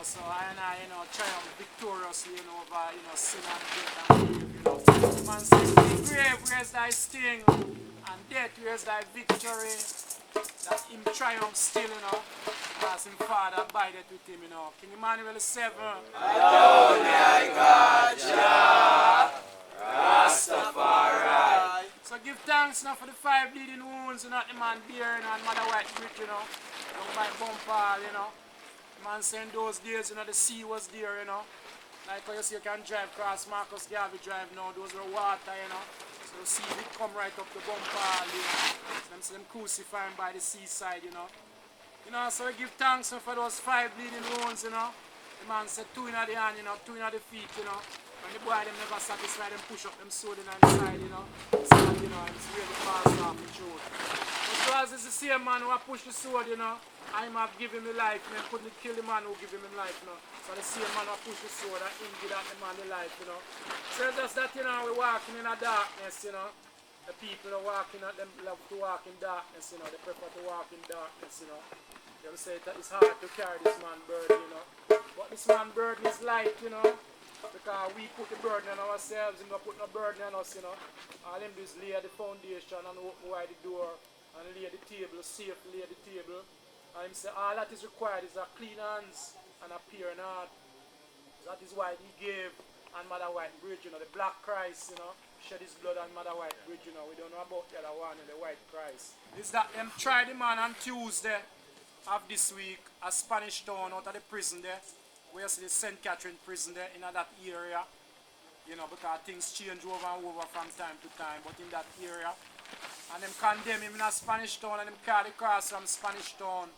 so I, triumph victoriously, over, sin and death and grave, Man said, grave, where's thy sting? And death, where's thy victory? That him triumph still, as him father abided with him, King Emmanuel 7. Adonai God, Jah, Rastafari. So give thanks now for the 5 bleeding wounds, the man bearing and Mother White Bridge, down by Bumpal, Man saying those days, the sea was there, Like how you see you can drive across Marcus Garvey Drive now, those were water, So the sea did come right up the Bumpal, So them see them crucifying by the seaside, So we give thanks for those 5 bleeding wounds, The man said 2 in the hand, 2 in the feet, When the boy them never satisfied, them push up them sword in the side, So, it's really fast off the truth. Because it's the same man who pushed the sword, I have given him life, and couldn't kill the man who give him life, So the same man who pushed the sword and injured the man the life, So just that, we're walking in a darkness, The people are walking, them love to walk in darkness, They prefer to walk in darkness, They say that it's hard to carry this man's burden, But this man's burden is light, Because we put the burden on ourselves, and put no burden on us, All them do is lay the foundation and open wide the door, and lay the table, safely lay the table. And him say all that is required is a clean hands and a pure heart. That is why he gave on Mother White Bridge, the black Christ, shed his blood on Mother White Bridge, We don't know about the other one, the white Christ. Is that them tried the man on Tuesday of this week, a Spanish town out of the prison there. Where you see the St. Catherine prison there in that area, because things change over and over from time to time, but in that area. And them condemn him in a Spanish town and them carry the cross from Spanish town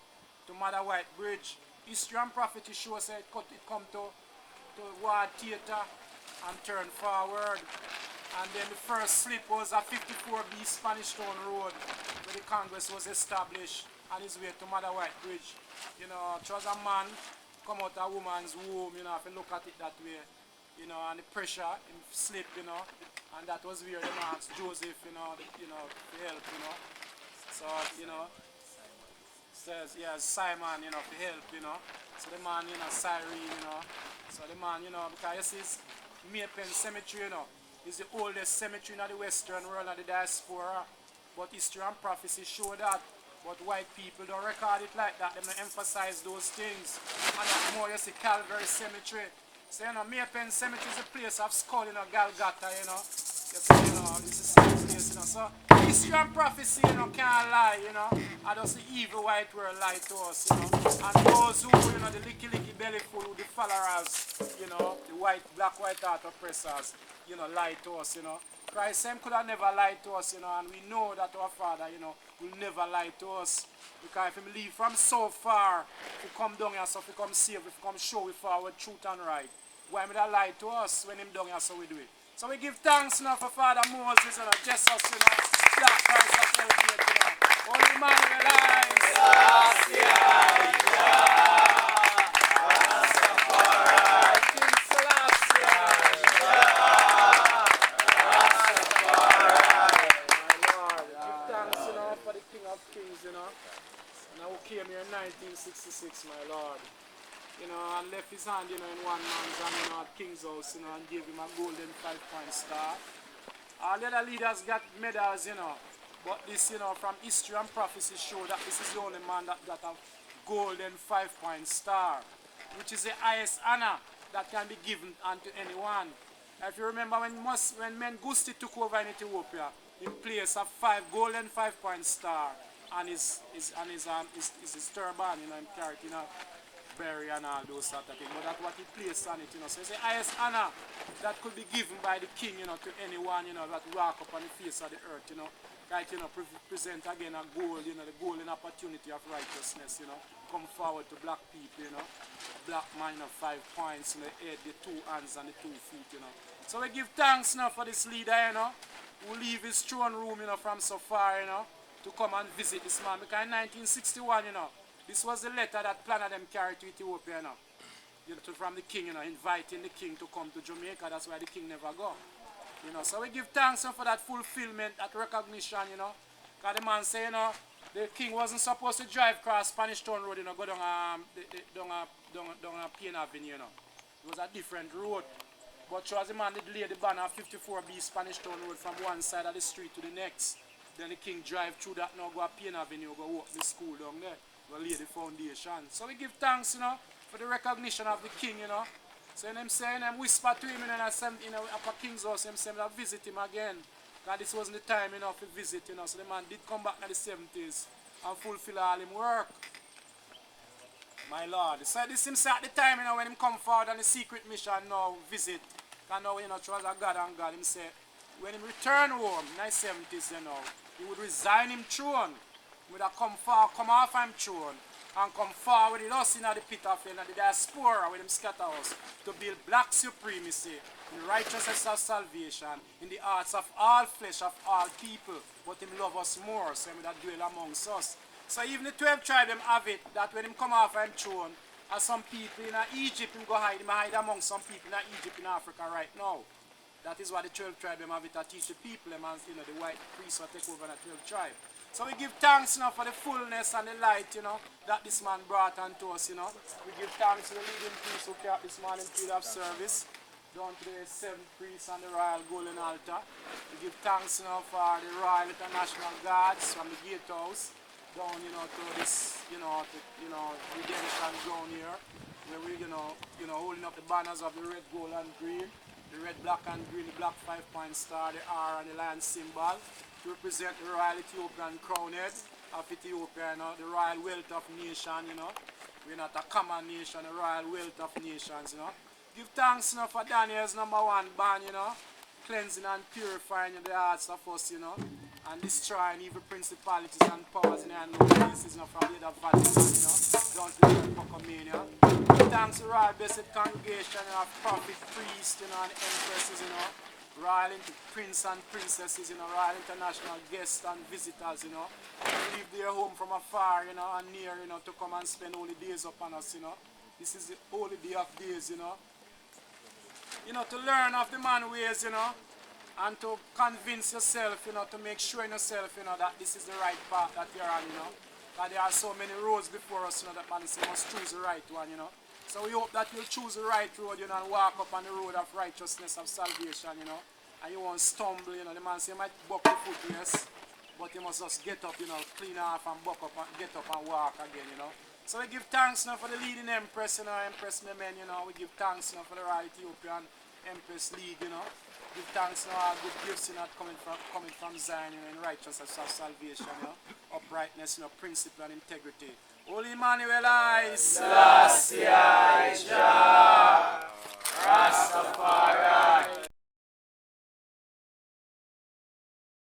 to Mother White Bridge. History and prophecy show say it come to Ward Theatre and turn forward. And then the first slip was a 54B Spanish Town Road where the Congress was established on his way to Mother White Bridge. Chose a man come out of a woman's womb, if you look at it that way, and the pressure, him slip, and that was where the man asked Joseph, to help, So, says, yeah, Simon, to help, So the man, Cyrene, So the man, because you see, Maypen Cemetery, is the oldest cemetery in the Western world and the diaspora, but history and prophecy show that. But white people don't record it like that. They don't emphasize those things. And that's more you see Calvary Cemetery. So, Maypen Cemetery is a place of skull, Golgotha, You see, this is the same place, So, history and prophecy, can't lie, And just the evil white world lie to us, And those who, the licky belly full, the followers, the black, white heart oppressors, lie to us, Christ could have never lied to us, and we know that our Father, will never lie to us. Because if he leave from so far, to come down here, so if he come save, if he come show we forward truth and right, why would he lie to us when him down here, so we do it? So we give thanks now for Father Moses, Jesus, Black Christ of Ethiopia, Holy man alive. Came here in 1966, my Lord. And left his hand, in one man's hand, at King's House, and gave him a golden 5-point star. All the other leaders got medals, but this, from history and prophecy show that this is the only man that got a golden 5-point star, which is the highest honor that can be given unto anyone. If you remember when Mengistu took over in Ethiopia, he placed a golden 5-point star and his turban, him carried, berry and all those sort of things. But that's what he placed on it, So it's the highest honor that could be given by the king, to anyone, that walk up on the face of the earth, Right, present again a goal, the golden opportunity of righteousness, come forward to black people, Black man of 5 points, the head, the 2 hands and the 2 feet, So we give thanks now for this leader, who leave his throne room, from so far, to come and visit this man. Because in 1961, this was the letter that Planet them carried to Ethiopia, from the king, inviting the king to come to Jamaica. That's why the king never go. So we give thanks for that fulfillment, that recognition, Because the man say, The king wasn't supposed to drive across Spanish Town Road, go down Plain Avenue, It was a different road. But as the man did lay the banner 54B Spanish Town Road from one side of the street to the next. Then the king drive through that now, go up Plain Avenue, go walk the school down there, go lay the foundation. So we give thanks, for the recognition of the king, So them saying, them whisper to him upper King's house, them saying that visit him again. Because this wasn't the time enough to visit, So the man did come back in the 70s and fulfill all his work. My Lord. So this him say at the time, when him come forward on the secret mission now, visit. Because now, trust a God and God, him say, when him return home in the 70s, he would resign him throne. He would have come off him throne and come forward with us in the pit of hell, the diaspora with him scatter us, to build black supremacy, in righteousness of salvation, in the hearts of all flesh, of all people. But him love us more, so he would have dwell amongst us. So even the 12 tribes them have it, that when him come off him throne, as some people in Egypt, him go hide among some people in Egypt, in Africa right now. That is why the 12 tribes them have it to teach the people, them, and the white priests will take over the 12 tribes. So we give thanks for the fullness and the light, that this man brought unto us, We give thanks to the leading priest who kept this morning period of service, down to the 7th priest and the royal golden altar. We give thanks for the Royal International Guards from the gatehouse, down, to this, redemption ground here, where we, holding up the banners of the red, gold, and green, the red, black, and green, the black 5-point star, the R, and the lion symbol, to represent the royal Ethiopian crown head of Ethiopia, the royal wealth of nation, We're not a common nation, the royal wealth of nations, Give thanks, for Daniel's #1 ban, cleansing and purifying the hearts of us, and destroying evil principalities and powers in the unknown places, from the other valleys, down to the Pocomania. Give thanks to Royal Blessed Congregation of prophet, priests, and empresses, Royal Prince and Princesses, Royal International guests and visitors, who leave their home from afar, and near, to come and spend holy days upon us, This is the holy day of days, to learn of the man ways, and to convince yourself, to make sure in yourself, that this is the right path that you're on, Because there are so many roads before us, that man must choose the right one, So we hope that you'll choose the right road, and walk up on the road of righteousness, of salvation, and you won't stumble, The man say you might buck the foot, yes, but you must just get up, clean off and buck up and get up and walk again, So we give thanks now for the leading empress, Empress Memen, We give thanks now for the Royal Ethiopian Empress League, Give thanks now all good gifts, coming from Zion, in righteousness of salvation, Uprightness, principle and integrity. Holy Emmanuel eyes. Selassie,